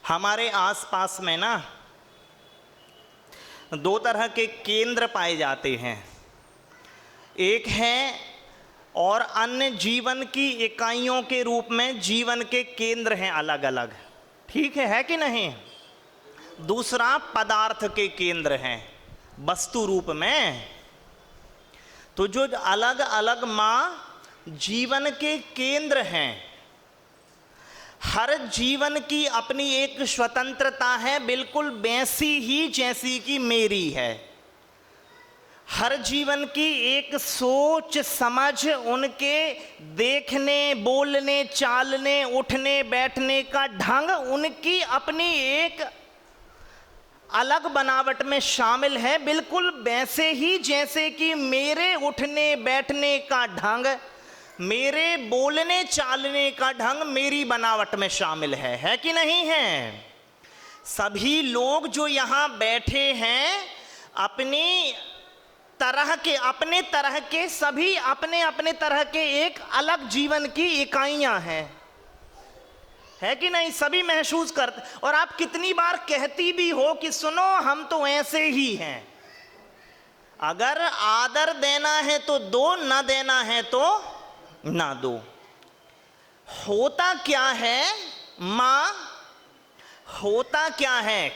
हमारे आसपास में ना दो तरह के केंद्र पाए जाते हैं। एक है और अन्य जीवन की इकाइयों के रूप में जीवन के केंद्र हैं अलग अलग, ठीक है कि नहीं। दूसरा पदार्थ के केंद्र हैं वस्तु रूप में। तो जो अलग अलग माँ जीवन के केंद्र हैं, हर जीवन की अपनी एक स्वतंत्रता है, बिल्कुल वैसी ही जैसी कि मेरी है। हर जीवन की एक सोच समझ, उनके देखने बोलने चालने उठने बैठने का ढंग उनकी अपनी एक अलग बनावट में शामिल है, बिल्कुल वैसे ही जैसे कि मेरे उठने बैठने का ढंग, मेरे बोलने चालने का ढंग मेरी बनावट में शामिल है कि नहीं है। सभी लोग जो यहाँ बैठे हैं अपने तरह के सभी अपने अपने तरह के एक अलग जीवन की इकाइयाँ हैं, है कि नहीं। सभी महसूस करते, और आप कितनी बार कहती भी हो कि सुनो हम तो ऐसे ही हैं। अगर आदर देना है तो दो, ना देना है तो ना दो। होता क्या है मां, होता क्या है,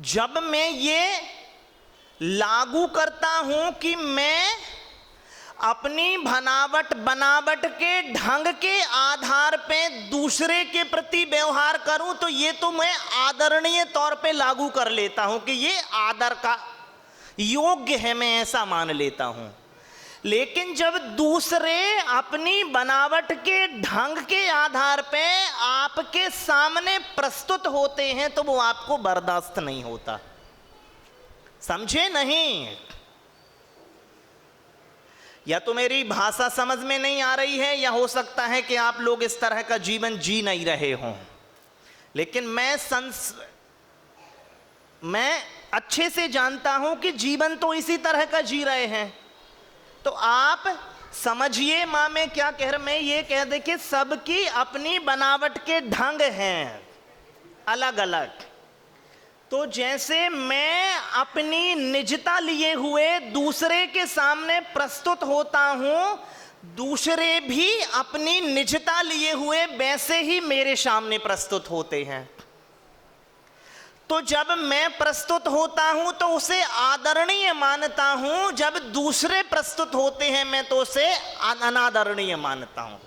जब मैं ये लागू करता हूं कि मैं अपनी बनावट के ढंग के आधार पे दूसरे के प्रति व्यवहार करूं, तो ये तो मैं आदरणीय तौर पे लागू कर लेता हूं कि ये आदर का योग्य है, मैं ऐसा मान लेता हूं। लेकिन जब दूसरे अपनी बनावट के ढंग के आधार पे आपके सामने प्रस्तुत होते हैं तो वो आपको बर्दाश्त नहीं होता, समझे नहीं। या तो मेरी भाषा समझ में नहीं आ रही है, या हो सकता है कि आप लोग इस तरह का जीवन जी नहीं रहे हों। लेकिन मैं अच्छे से जानता हूं कि जीवन तो इसी तरह का जी रहे हैं। तो आप समझिए मां मैं क्या कह रहा, मैं ये कह दे कि सबकी अपनी बनावट के ढंग हैं अलग अलग। तो जैसे मैं अपनी निजता लिए हुए दूसरे के सामने प्रस्तुत होता हूं, दूसरे भी अपनी निजता लिए हुए वैसे ही मेरे सामने प्रस्तुत होते हैं। तो जब मैं प्रस्तुत होता हूं तो उसे आदरणीय मानता हूं, जब दूसरे प्रस्तुत होते हैं मैं तो उसे अनादरणीय मानता हूं।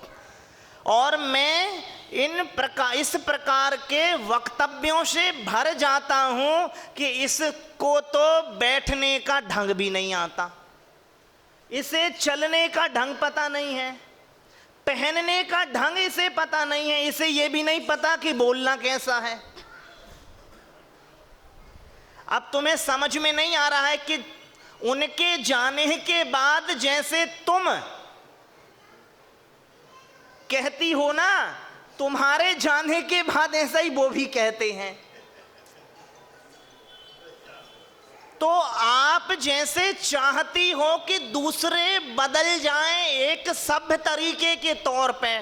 और मैं इस प्रकार के वक्तव्यों से भर जाता हूं कि इसको तो बैठने का ढंग भी नहीं आता, इसे चलने का ढंग पता नहीं है, पहनने का ढंग इसे पता नहीं है, इसे ये भी नहीं पता कि बोलना कैसा है। अब तुम्हें समझ में नहीं आ रहा है कि उनके जाने के बाद जैसे तुम कहती हो ना, तुम्हारे जाने के बाद ऐसा ही वो भी कहते हैं। तो आप जैसे चाहती हो कि दूसरे बदल जाएं एक सभ्य तरीके के तौर पे,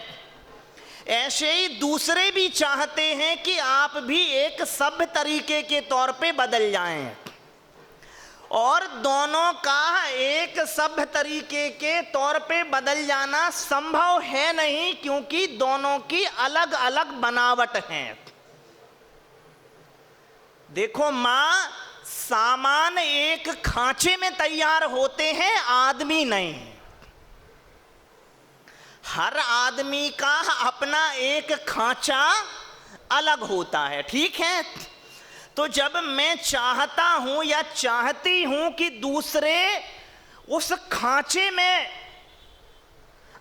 ऐसे ही दूसरे भी चाहते हैं कि आप भी एक सभ्य तरीके के तौर पे बदल जाएं। और दोनों का एक सभ्य तरीके के तौर पे बदल जाना संभव है नहीं, क्योंकि दोनों की अलग अलग बनावट है। देखो मां, सामान एक खांचे में तैयार होते हैं, आदमी नहीं। हर आदमी का अपना एक खांचा अलग होता है, ठीक है। तो जब मैं चाहता हूं या चाहती हूं कि दूसरे उस खांचे में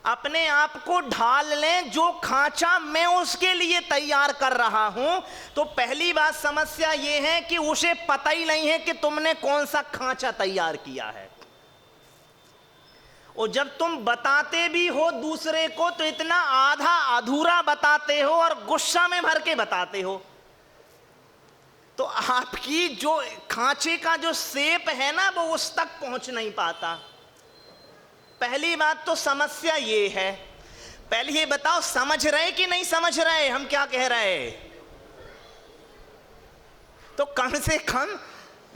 अपने आप को ढाल लें जो खांचा मैं उसके लिए तैयार कर रहा हूं, तो पहली बात समस्या यह है कि उसे पता ही नहीं है कि तुमने कौन सा खांचा तैयार किया है। और जब तुम बताते भी हो दूसरे को तो इतना आधा अधूरा बताते हो और गुस्सा में भर के बताते हो, तो आपकी जो खांचे का जो शेप है ना वो उस तक पहुंच नहीं पाता। पहली बात तो समस्या ये है। पहले ये बताओ, समझ रहे कि नहीं समझ रहे हम क्या कह रहे? तो कम से कम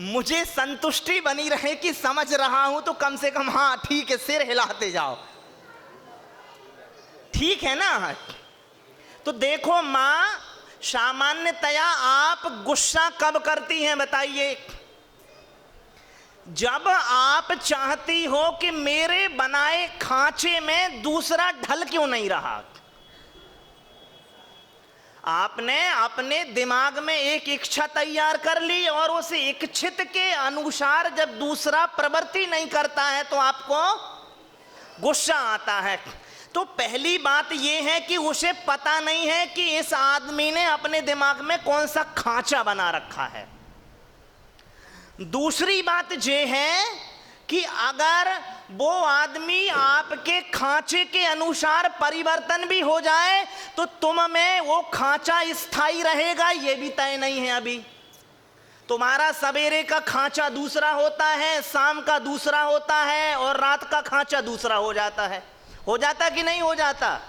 मुझे संतुष्टि बनी रहे कि समझ रहा हूं, तो कम से कम हाँ ठीक है सिर हिलाते जाओ, ठीक है ना। तो देखो मां, सामान्यतया आप गुस्सा कब करती हैं बताइए? जब आप चाहती हो कि मेरे बनाए खांचे में दूसरा ढल क्यों नहीं रहा। आपने अपने दिमाग में एक इच्छा तैयार कर ली और उस इच्छित के अनुसार जब दूसरा प्रवृत्ति नहीं करता है तो आपको गुस्सा आता है। तो पहली बात यह है कि उसे पता नहीं है कि इस आदमी ने अपने दिमाग में कौन सा खांचा बना रखा है। दूसरी बात यह है कि अगर वो आदमी आपके खांचे के अनुसार परिवर्तन भी हो जाए तो तुम में वो खांचा स्थायी रहेगा ये भी तय नहीं है। अभी तुम्हारा सवेरे का खांचा दूसरा होता है, शाम का दूसरा होता है और रात का खांचा दूसरा हो जाता है। हो जाता कि नहीं हो जाता?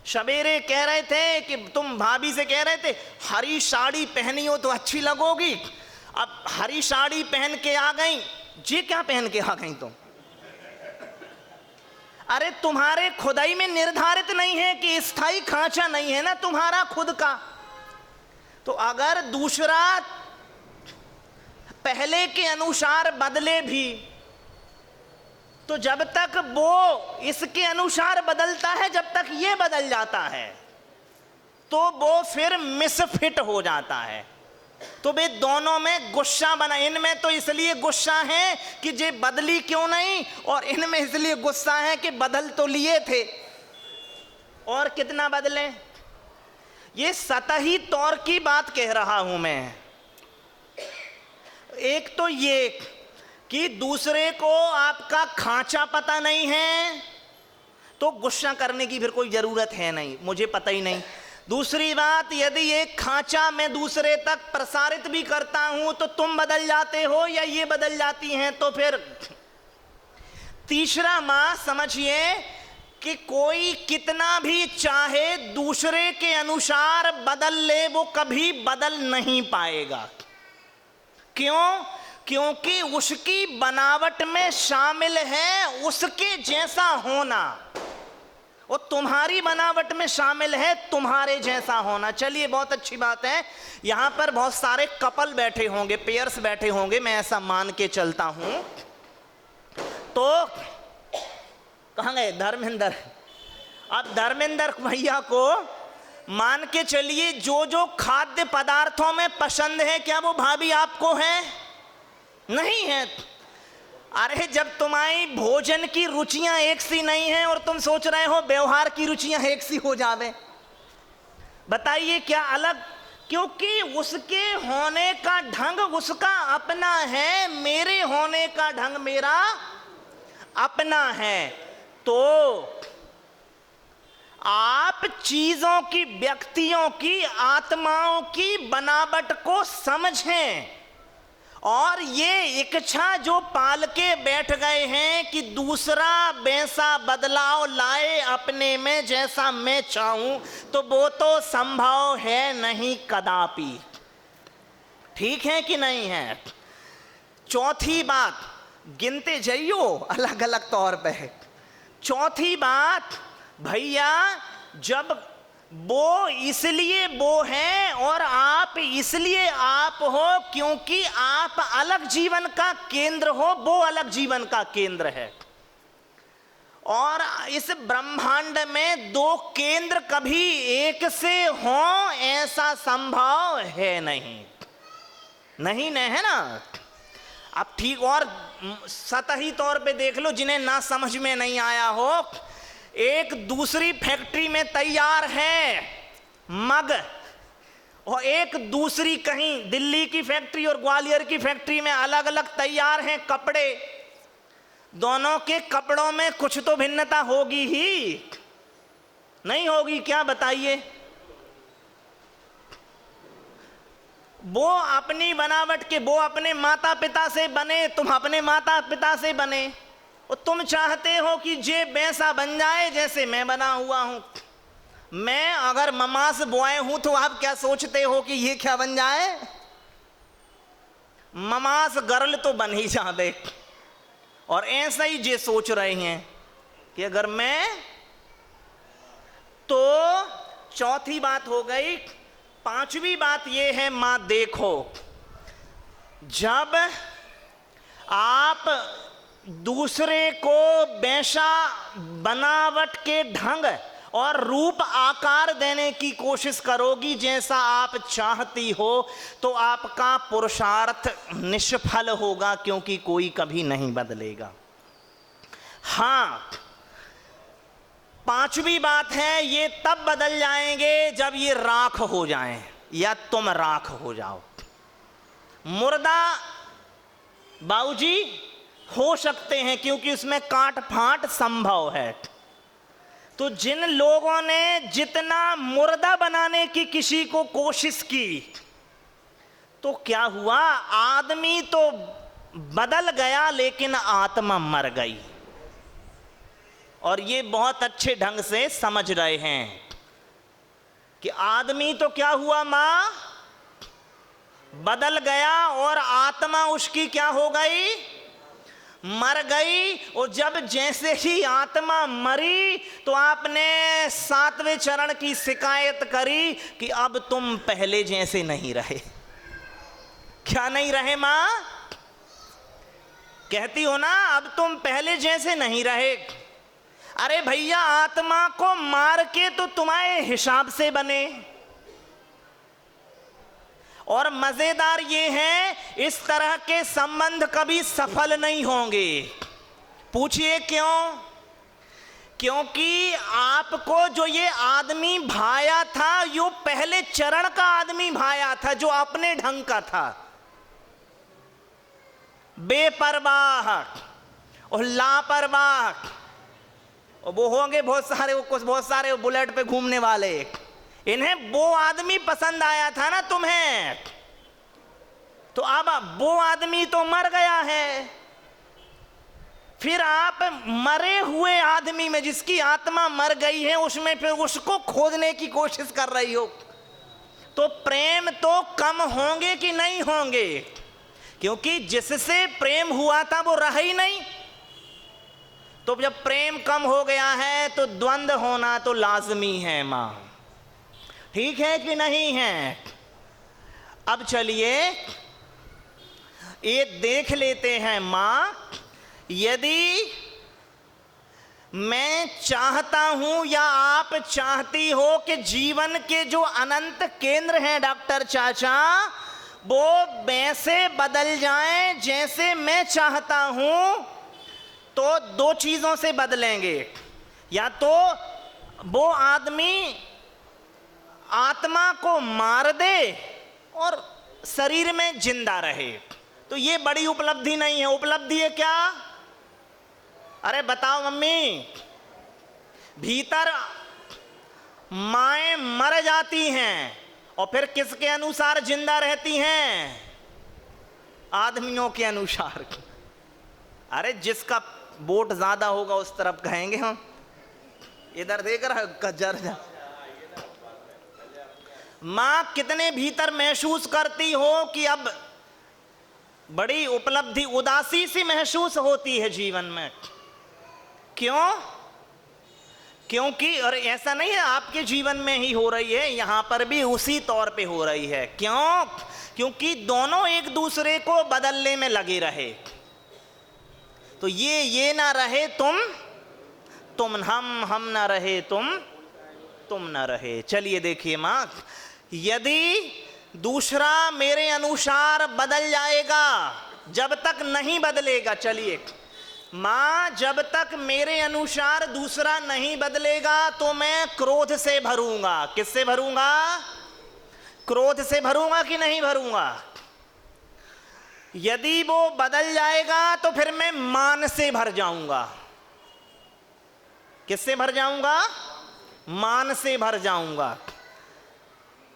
सवेरे कह रहे थे कि तुम भाभी से कह रहे थे हरी साड़ी पहनी हो तो अच्छी लगोगी, अब हरी साड़ी पहन के आ गई, जी क्या पहन के आ गई तुम? अरे तुम्हारे खुदाई में निर्धारित नहीं है कि स्थायी खांचा नहीं है ना तुम्हारा खुद का। तो अगर दूसरा पहले के अनुसार बदले भी तो जब तक वो इसके अनुसार बदलता है, जब तक ये बदल जाता है तो वो फिर मिसफिट हो जाता है। तो वे दोनों में गुस्सा बना, इनमें तो इसलिए गुस्सा है कि जे बदली क्यों नहीं, और इनमें इसलिए गुस्सा है कि बदल तो लिए थे और कितना बदले। ये सतही तौर की बात कह रहा हूं मैं। एक तो ये कि दूसरे को आपका खांचा पता नहीं है तो गुस्सा करने की फिर कोई जरूरत है नहीं, मुझे पता ही नहीं। दूसरी बात, यदि एक खांचा मैं दूसरे तक प्रसारित भी करता हूं तो तुम बदल जाते हो या ये बदल जाती हैं तो फिर। तीसरा मां समझिए कि कोई कितना भी चाहे दूसरे के अनुसार बदल ले वो कभी बदल नहीं पाएगा। क्यों? क्योंकि उसकी बनावट में शामिल है उसके जैसा होना, वो तुम्हारी बनावट में शामिल है तुम्हारे जैसा होना। चलिए बहुत अच्छी बात है, यहां पर बहुत सारे कपल बैठे होंगे, पेयर्स बैठे होंगे, मैं ऐसा मान के चलता हूं। तो कहां गए धर्मेंद्र? अब धर्मेंद्र भैया को मान के चलिए जो जो खाद्य पदार्थों में पसंद है, क्या वो भाभी आपको है? नहीं है। अरे जब तुम्हारी भोजन की रुचियां एक सी नहीं है और तुम सोच रहे हो व्यवहार की रुचियां एक सी हो जावे, बताइए क्या अलग? क्योंकि उसके होने का ढंग उसका अपना है, मेरे होने का ढंग मेरा अपना है। तो आप चीजों की, व्यक्तियों की, आत्माओं की बनावट को समझें और ये इच्छा जो पाल के बैठ गए हैं कि दूसरा वैसा बदलाव लाए अपने में जैसा मैं चाहूं, तो वो तो संभव है नहीं कदापि। ठीक है कि नहीं है? चौथी बात, गिनते जाइयो अलग अलग तौर पे। चौथी बात, भैया जब वो इसलिए वो है और आप इसलिए आप हो क्योंकि आप अलग जीवन का केंद्र हो, वो अलग जीवन का केंद्र है। और इस ब्रह्मांड में दो केंद्र कभी एक से हो ऐसा संभव है नहीं। नहीं है ना? अब ठीक, और सतही तौर पे देख लो, जिन्हें ना समझ में नहीं आया हो, एक दूसरी फैक्ट्री में तैयार है मग और एक दूसरी कहीं दिल्ली की फैक्ट्री और ग्वालियर की फैक्ट्री में अलग अलग तैयार हैं कपड़े। दोनों के कपड़ों में कुछ तो भिन्नता होगी ही, नहीं होगी क्या बताइए? वो अपनी बनावट के, वो अपने माता पिता से बने, तुम अपने माता पिता से बने, और तुम चाहते हो कि जे वैसा बन जाए जैसे मैं बना हुआ हूं। मैं अगर ममास बॉय हूं तो आप क्या सोचते हो कि ये क्या बन जाए? ममास गर्ल तो बन ही जावे। और ऐसा ही जे सोच रहे हैं कि अगर मैं, तो चौथी बात हो गई। पांचवी बात ये है, मां देखो, जब आप दूसरे को वैसा बनावट के ढंग और रूप आकार देने की कोशिश करोगी जैसा आप चाहती हो, तो आपका पुरुषार्थ निष्फल होगा, क्योंकि कोई कभी नहीं बदलेगा। हां, पांचवी बात है, ये तब बदल जाएंगे जब ये राख हो जाएं या तुम राख हो जाओ। मुर्दा बाबूजी हो सकते हैं क्योंकि उसमें काट फाट संभव है। तो जिन लोगों ने जितना मुर्दा बनाने की किसी को कोशिश की, तो क्या हुआ? आदमी तो बदल गया लेकिन आत्मा मर गई। और ये बहुत अच्छे ढंग से समझ रहे हैं कि आदमी तो क्या हुआ, मां बदल गया और आत्मा उसकी क्या हो गई? मर गई। और जब जैसे ही आत्मा मरी तो आपने 7वें चरण की शिकायत करी कि अब तुम पहले जैसे नहीं रहे। क्या नहीं रहे मां? कहती हो ना, अब तुम पहले जैसे नहीं रहे। अरे भैया, आत्मा को मार के तो तुम्हारे हिसाब से बने। और मजेदार ये है, इस तरह के संबंध कभी सफल नहीं होंगे। पूछिए क्यों? क्योंकि आपको जो ये आदमी भाया था, यो पहले चरण का आदमी भाया था, जो अपने ढंग का था, बेपरवाह और लापरवाह। और वो होंगे बहुत सारे बुलेट पे घूमने वाले, इन्हें वो आदमी पसंद आया था ना तुम्हें, तो अब वो आदमी तो मर गया है। फिर आप मरे हुए आदमी में, जिसकी आत्मा मर गई है, उसमें फिर उसको खोजने की कोशिश कर रही हो, तो प्रेम तो कम होंगे कि नहीं होंगे? क्योंकि जिससे प्रेम हुआ था वो रहा ही नहीं। तो जब प्रेम कम हो गया है तो द्वंद्व होना तो लाजमी है मां। ठीक है कि नहीं है? अब चलिए ये देख लेते हैं मां, यदि मैं चाहता हूं या आप चाहती हो कि जीवन के जो अनंत केंद्र हैं डॉक्टर चाचा, वो वैसे बदल जाएं जैसे मैं चाहता हूं, तो दो चीजों से बदलेंगे। या तो वो आदमी आत्मा को मार दे और शरीर में जिंदा रहे, तो ये बड़ी उपलब्धि नहीं है। उपलब्धि है क्या? अरे बताओ मम्मी, भीतर माएं मर जाती हैं और फिर किसके अनुसार जिंदा रहती हैं? आदमियों के अनुसार। अरे जिसका वोट ज्यादा होगा उस तरफ कहेंगे हम। इधर देख रहा है, मां कितने भीतर महसूस करती हो कि अब बड़ी उपलब्धि, उदासी सी महसूस होती है जीवन में। क्यों? क्योंकि, और ऐसा नहीं है आपके जीवन में ही हो रही है, यहां पर भी उसी तौर पे हो रही है। क्यों? क्योंकि दोनों एक दूसरे को बदलने में लगे रहे। तो ये ना रहे तुम हम ना रहे तुम ना रहे। चलिए देखिए मां, यदि दूसरा मेरे अनुसार बदल जाएगा, जब तक नहीं बदलेगा, चलिए मां, जब तक मेरे अनुसार दूसरा नहीं बदलेगा तो मैं क्रोध से भरूंगा। किससे भरूंगा? क्रोध से भरूंगा कि नहीं भरूंगा? यदि वो बदल जाएगा तो फिर मैं मान से भर जाऊंगा। किससे भर जाऊंगा? मान से भर जाऊंगा।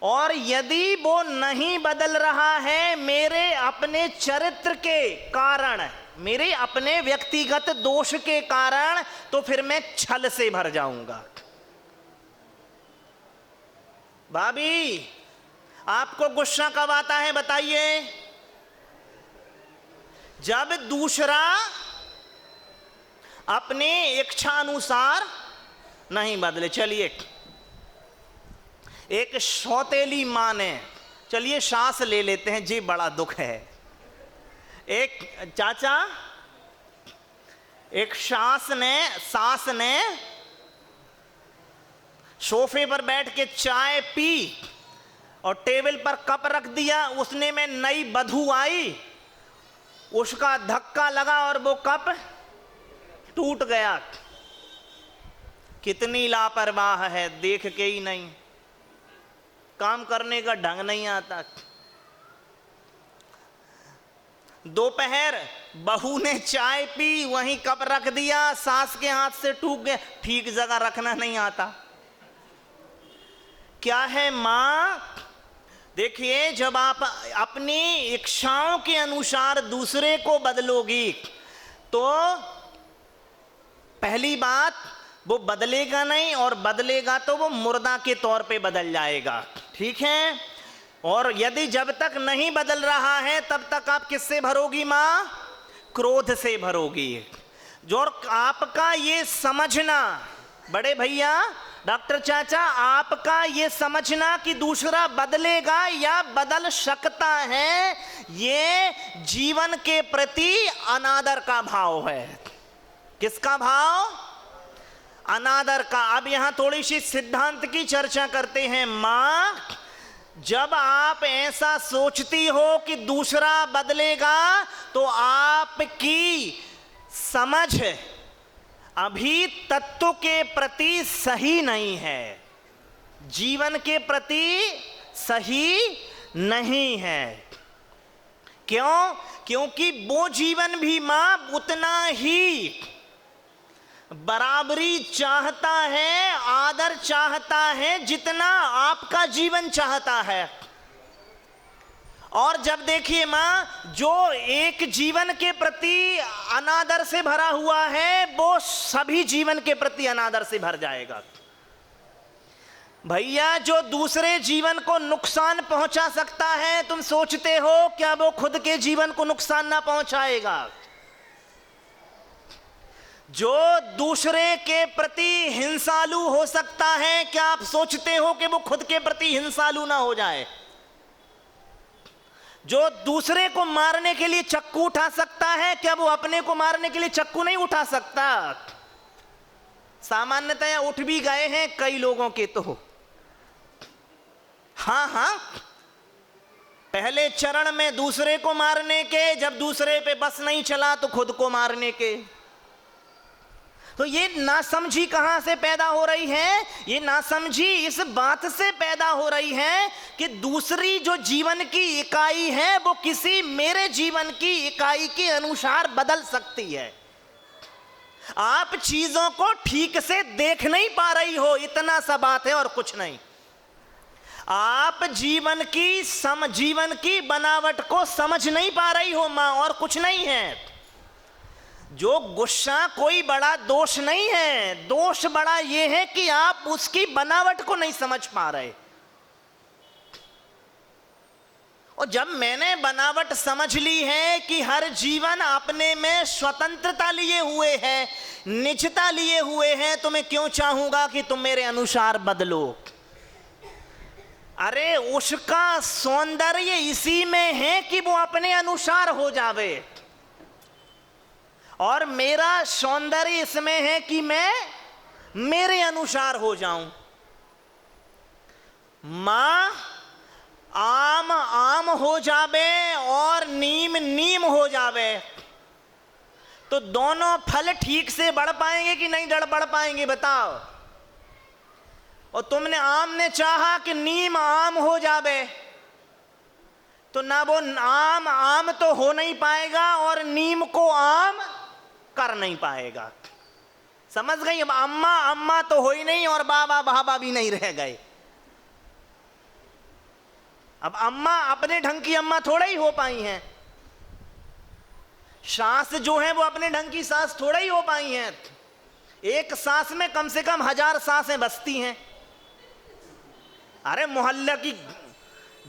और यदि वो नहीं बदल रहा है मेरे अपने चरित्र के कारण, मेरे अपने व्यक्तिगत दोष के कारण, तो फिर मैं छल से भर जाऊंगा। भाभी, आपको गुस्सा कब आता है बताइए? जब दूसरा अपने इच्छा अनुसार नहीं बदले। चलिए, एक सौतेली मां ने, चलिए सांस ले लेते हैं जी, बड़ा दुख है। एक चाचा, एक सास ने सोफे पर बैठ के चाय पी और टेबल पर कप रख दिया। उसने में नई बधू आई, उसका धक्का लगा और वो कप टूट गया। कितनी लापरवाह है, देख के ही नहीं, काम करने का ढंग नहीं आता। दोपहर बहू ने चाय पी, वहीं कप रख दिया, सास के हाथ से टूट गया। ठीक जगह रखना नहीं आता। क्या है मां? देखिए, जब आप अपनी इच्छाओं के अनुसार दूसरे को बदलोगी तो पहली बात, वो बदलेगा नहीं, और बदलेगा तो वो मुर्दा के तौर पे बदल जाएगा। ठीक है? और यदि जब तक नहीं बदल रहा है तब तक आप किससे भरोगी मां? क्रोध से भरोगी। जो आपका ये समझना, बड़े भैया डॉक्टर चाचा, आपका ये समझना कि दूसरा बदलेगा या बदल सकता है, ये जीवन के प्रति अनादर का भाव है। किसका भाव? अनादर का। अब यहां थोड़ी सी सिद्धांत की चर्चा करते हैं। मां, जब आप ऐसा सोचती हो कि दूसरा बदलेगा, तो आपकी समझ अभी तत्व के प्रति सही नहीं है, जीवन के प्रति सही नहीं है। क्यों? क्योंकि वो जीवन भी मां उतना ही बराबरी चाहता है, आदर चाहता है, जितना आपका जीवन चाहता है। और जब देखिए मां, जो एक जीवन के प्रति अनादर से भरा हुआ है, वो सभी जीवन के प्रति अनादर से भर जाएगा। भैया, जो दूसरे जीवन को नुकसान पहुंचा सकता है, तुम सोचते हो क्या वो खुद के जीवन को नुकसान ना पहुंचाएगा? जो दूसरे के प्रति हिंसालु हो सकता है, क्या आप सोचते हो कि वो खुद के प्रति हिंसालु ना हो जाए? जो दूसरे को मारने के लिए चक्कू उठा सकता है, क्या वो अपने को मारने के लिए चक्कू नहीं उठा सकता? सामान्यतया उठ भी गए हैं कई लोगों के तो। हाँ, पहले चरण में दूसरे को मारने के, जब दूसरे पे बस नहीं चला तो खुद को मारने के। तो ये नासमझी कहां से पैदा हो रही है? ये नासमझी इस बात से पैदा हो रही है कि दूसरी जो जीवन की इकाई है, वो किसी मेरे जीवन की इकाई के अनुसार बदल सकती है। आप चीजों को ठीक से देख नहीं पा रही हो, इतना सा बात है और कुछ नहीं। आप जीवन की बनावट को समझ नहीं पा रही हो मां, और कुछ नहीं है। जो गुस्सा कोई बड़ा दोष नहीं है, दोष बड़ा ये है कि आप उसकी बनावट को नहीं समझ पा रहे। और जब मैंने बनावट समझ ली है कि हर जीवन अपने में स्वतंत्रता लिए हुए है, निजता लिए हुए हैं, तो मैं क्यों चाहूंगा कि तुम मेरे अनुसार बदलो? अरे, उसका सौंदर्य इसी में है कि वो अपने अनुसार हो जावे, और मेरा सौंदर्य इसमें है कि मैं मेरे अनुसार हो जाऊं। मां, आम आम हो जावे और नीम नीम हो जावे, तो दोनों फल ठीक से बढ़ पाएंगे कि नहीं बढ़ पाएंगे बताओ? और तुमने, आम ने चाहा कि नीम आम हो जावे, तो ना वो आम आम तो हो नहीं पाएगा और नीम को आम कर नहीं पाएगा। समझ गई? अब अम्मा अम्मा तो हो ही नहीं और बाबा बाबा भी नहीं रह गए। अब अम्मा अपने ढंग की अम्मा थोड़ा ही हो पाई हैं। सांस जो है वो अपने ढंग की सांस थोड़ा ही हो पाई हैं। एक सांस में कम से कम 1000 सांसें बसती हैं। अरे मोहल्ला की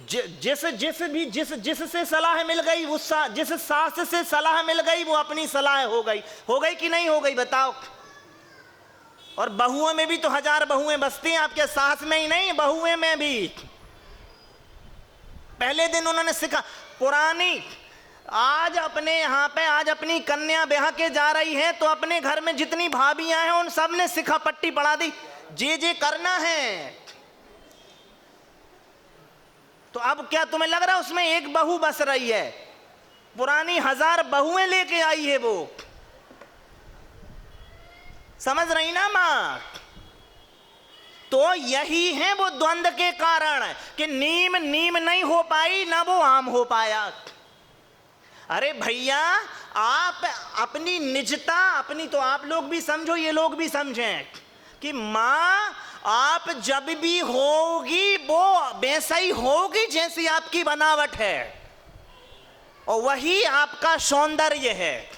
जिससे सलाह मिल गई, जिस सांस से सलाह मिल गई वो अपनी सलाह हो गई कि नहीं हो गई बताओ। और बहुओं में भी तो 1000 बहुएं बसती हैं, आपके सांस में ही नहीं, बहुएं में भी। पहले दिन उन्होंने सिखा पुरानी, आज अपने यहाँ पे आज अपनी कन्या ब्याह के जा रही है तो अपने घर में जितनी भाभियां हैं उन सब ने सिखा पट्टी पढ़ा दी, जे करना है। तो अब क्या तुम्हें लग रहा है उसमें एक बहू बस रही है? पुरानी 1000 बहुएं लेके आई है वो। समझ रही ना मां? तो यही है वो द्वंद्व के कारण कि नीम नहीं हो पाई, ना वो आम हो पाया। अरे भैया, आप अपनी निजता, अपनी तो आप लोग भी समझो, ये लोग भी समझें कि मां आप जब भी होगी वो वैसा ही होगी जैसी आपकी बनावट है, और वही आपका सौंदर्य है।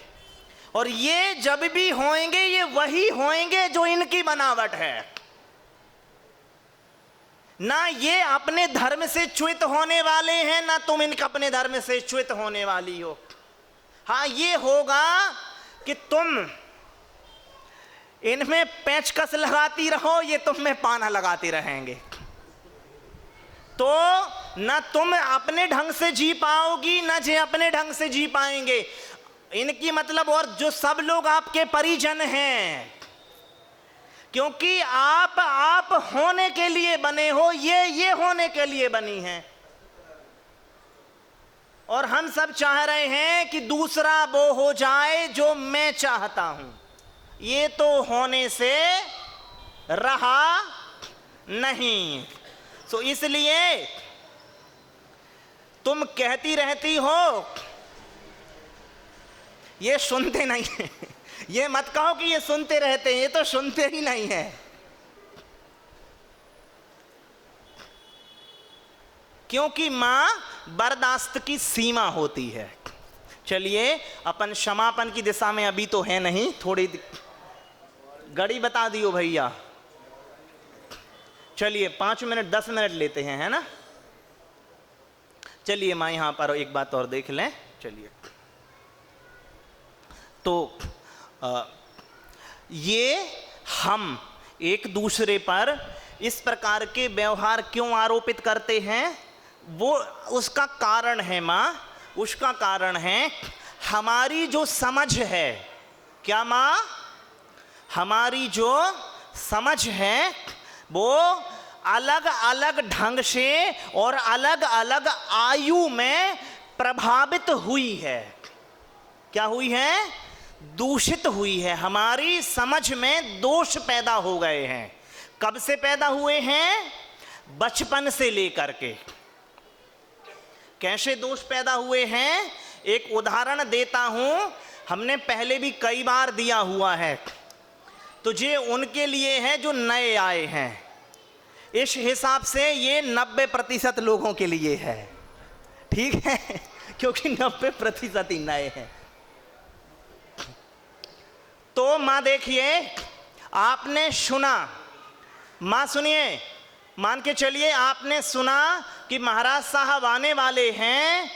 और ये जब भी होंगे ये वही होंगे जो इनकी बनावट है। ना ये अपने धर्म से च्युत होने वाले हैं, ना तुम इनके अपने धर्म से च्युत होने वाली हो। हाँ, ये होगा कि तुम इनमें पेचकस लगाती रहो, ये तुम में पाना लगाते रहेंगे। तो ना तुम अपने ढंग से जी पाओगी, ना जे अपने ढंग से जी पाएंगे इनकी मतलब। और जो सब लोग आपके परिजन हैं, क्योंकि आप होने के लिए बने हो, ये होने के लिए बनी हैं। और हम सब चाह रहे हैं कि दूसरा वो हो जाए जो मैं चाहता हूं। ये तो होने से रहा नहीं। सो इसलिए तुम कहती रहती हो, ये सुनते नहीं है। ये मत कहो कि ये सुनते रहते हैं, ये तो सुनते ही नहीं है। क्योंकि मां बर्दाश्त की सीमा होती है। चलिए अपन क्षमापन की दिशा में अभी तो है नहीं, थोड़ी घड़ी बता दियो भैया। चलिए 5 मिनट 10 मिनट लेते हैं, है ना। चलिए मां यहां पर एक बात और देख लें। चलिए, तो ये हम एक दूसरे पर इस प्रकार के व्यवहार क्यों आरोपित करते हैं, वो उसका कारण है मां, उसका कारण है हमारी जो समझ है। क्या मां? हमारी जो समझ है वो अलग अलग ढंग से और अलग अलग आयु में प्रभावित हुई है। क्या हुई है? दूषित हुई है। हमारी समझ में दोष पैदा हो गए हैं। कब से पैदा हुए हैं? बचपन से लेकर के। कैसे दोष पैदा हुए हैं? एक उदाहरण देता हूं, हमने पहले भी कई बार दिया हुआ है, तो ये उनके लिए है जो नए आए हैं। इस हिसाब से ये 90% लोगों के लिए है, ठीक है, क्योंकि 90% ही नए हैं। तो मां देखिए, आपने सुना, मां सुनिए, मान के चलिए आपने सुना कि महाराज साहब आने वाले हैं,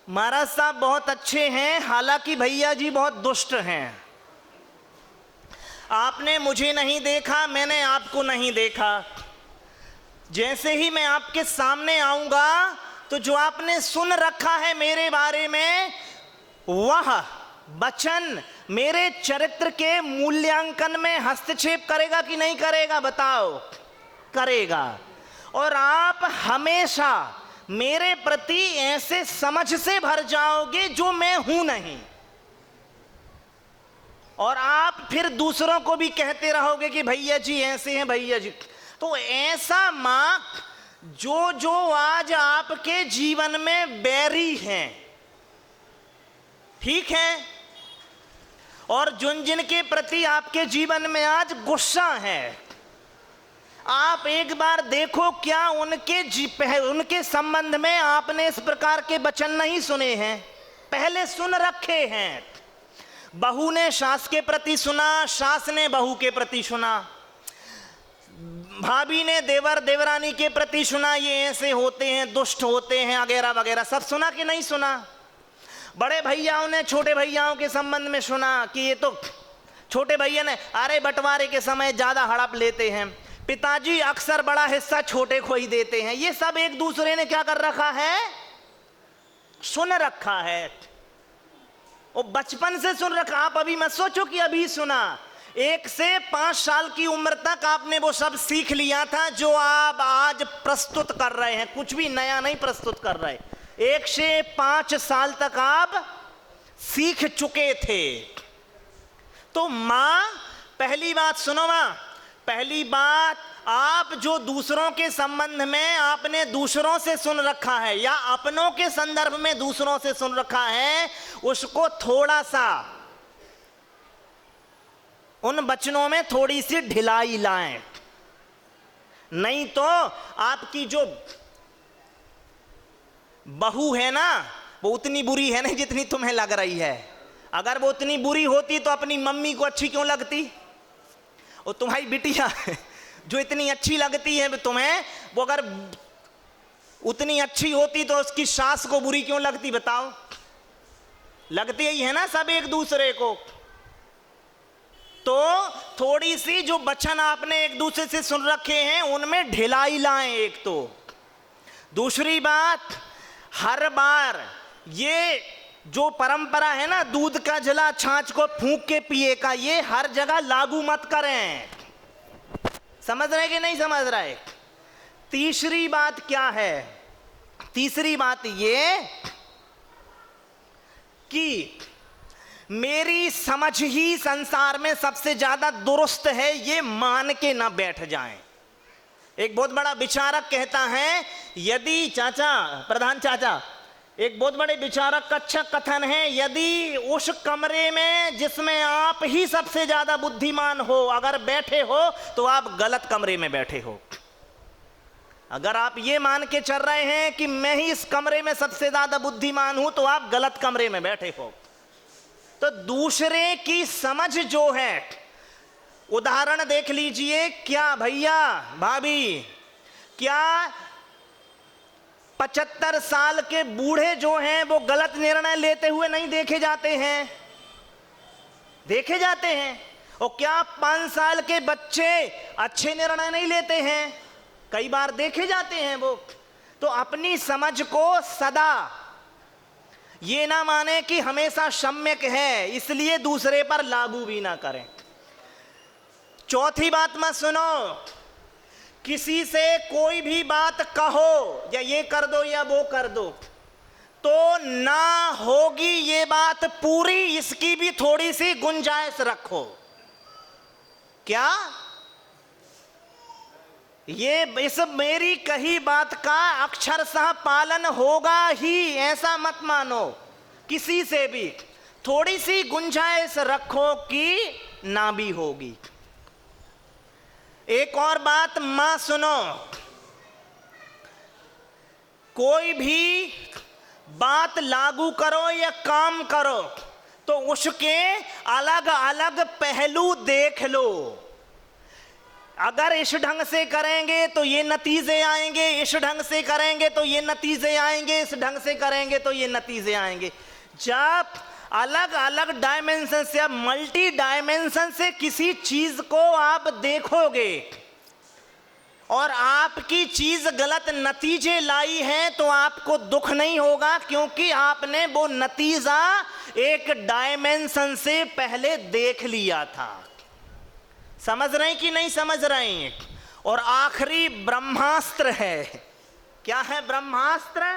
महाराज साहब बहुत अच्छे हैं, हालांकि भैया जी बहुत दुष्ट हैं। आपने मुझे नहीं देखा, मैंने आपको नहीं देखा। जैसे ही मैं आपके सामने आऊंगा तो जो आपने सुन रखा है मेरे बारे में, वह वचन मेरे चरित्र के मूल्यांकन में हस्तक्षेप करेगा कि नहीं करेगा? बताओ। करेगा। और आप हमेशा मेरे प्रति ऐसे समझ से भर जाओगे जो मैं हूं नहीं, और आप फिर दूसरों को भी कहते रहोगे कि भैया जी ऐसे हैं, भैया जी। तो ऐसा मां जो आज आपके जीवन में बैरी हैं, ठीक है, और जिनके प्रति आपके जीवन में आज गुस्सा है, आप एक बार देखो क्या उनके संबंध में आपने इस प्रकार के वचन नहीं सुने हैं? पहले सुन रखे हैं। बहू ने सास के प्रति सुना, सास ने बहू के प्रति सुना, भाभी ने देवर देवरानी के प्रति सुना, ये ऐसे होते हैं, दुष्ट होते हैं वगैरह वगैरह, सब सुना कि नहीं सुना। बड़े भैयाओं ने छोटे भैयाओं के संबंध में सुना कि ये तो छोटे भैया ने अरे बंटवारे के समय ज्यादा हड़प लेते हैं, पिताजी अक्सर बड़ा हिस्सा छोटे को ही देते हैं। ये सब एक दूसरे ने क्या कर रखा है, सुन रखा है, वो बचपन से सुन रखा। आप अभी मत सोचो कि अभी सुना, 1 से 5 साल की उम्र तक आपने वो सब सीख लिया था जो आप आज प्रस्तुत कर रहे हैं, कुछ भी नया नहीं प्रस्तुत कर रहे। 1 से 5 साल तक आप सीख चुके थे। तो मां, पहली बात सुनो मां, पहली बात, आप जो दूसरों के संबंध में आपने दूसरों से सुन रखा है या अपनों के संदर्भ में दूसरों से सुन रखा है, उसको थोड़ा सा उन वचनों में थोड़ी सी ढिलाई लाएं, नहीं तो आपकी जो बहू है ना वो उतनी बुरी है नहीं जितनी तुम्हें लग रही है। अगर वो उतनी बुरी होती तो अपनी मम्मी को अच्छी क्यों लगती? और तुम्हारी बिटिया जो इतनी अच्छी लगती है तुम्हें, वो अगर उतनी अच्छी होती तो उसकी सास को बुरी क्यों लगती बताओ? लगती ही है ना सब एक दूसरे को। तो थोड़ी सी जो वचन आपने एक दूसरे से सुन रखे हैं उनमें ढिलाई लाएं एक तो। दूसरी बात, हर बार ये जो परंपरा है ना दूध का जला छाछ को फूंक के पिए का, ये हर जगह लागू मत करें। समझ रहे कि नहीं समझ रहे? तीसरी बात क्या है? तीसरी बात ये कि मेरी समझ ही संसार में सबसे ज्यादा दुरुस्त है, ये मान के ना बैठ जाएं। एक बहुत बड़ा विचारक कहता है, यदि चाचा, प्रधान चाचा, एक बहुत बड़े विचारक का अच्छा कथन है, यदि उस कमरे में जिसमें आप ही सबसे ज्यादा बुद्धिमान हो अगर बैठे हो तो आप गलत कमरे में बैठे हो। अगर आप ये मान के चल रहे हैं कि मैं ही इस कमरे में सबसे ज्यादा बुद्धिमान हूं तो आप गलत कमरे में बैठे हो। तो दूसरे की समझ जो है, उदाहरण देख लीजिए, क्या भैया भाभी, क्या 75 साल के बूढ़े जो हैं वो गलत निर्णय लेते हुए नहीं देखे जाते हैं? देखे जाते हैं। और क्या 5 साल के बच्चे अच्छे निर्णय नहीं लेते हैं? कई बार देखे जाते हैं वो। तो अपनी समझ को सदा ये ना माने कि हमेशा सम्यक है इसलिए दूसरे पर लागू भी ना करें। चौथी बात मत सुनो, किसी से कोई भी बात कहो या ये कर दो या वो कर दो तो ना होगी ये बात पूरी, इसकी भी थोड़ी सी गुंजाइश रखो। क्या ये इस मेरी कही बात का अक्षरशः पालन होगा ही ऐसा मत मानो, किसी से भी थोड़ी सी गुंजाइश रखो कि ना भी होगी। एक और बात मां सुनो, कोई भी बात लागू करो या काम करो तो उसके अलग अलग पहलू देख लो। अगर इस ढंग से करेंगे तो ये नतीजे आएंगे, इस ढंग से करेंगे तो ये नतीजे आएंगे, इस ढंग से करेंगे तो ये नतीजे आएंगे। जब अलग अलग डायमेंशन से, मल्टी डायमेंशन से किसी चीज को आप देखोगे और आपकी चीज गलत नतीजे लाई है तो आपको दुख नहीं होगा, क्योंकि आपने वो नतीजा एक डायमेंशन से पहले देख लिया था। समझ रहे हैं कि नहीं समझ रहे हैं? और आखिरी ब्रह्मास्त्र है। क्या है ब्रह्मास्त्र?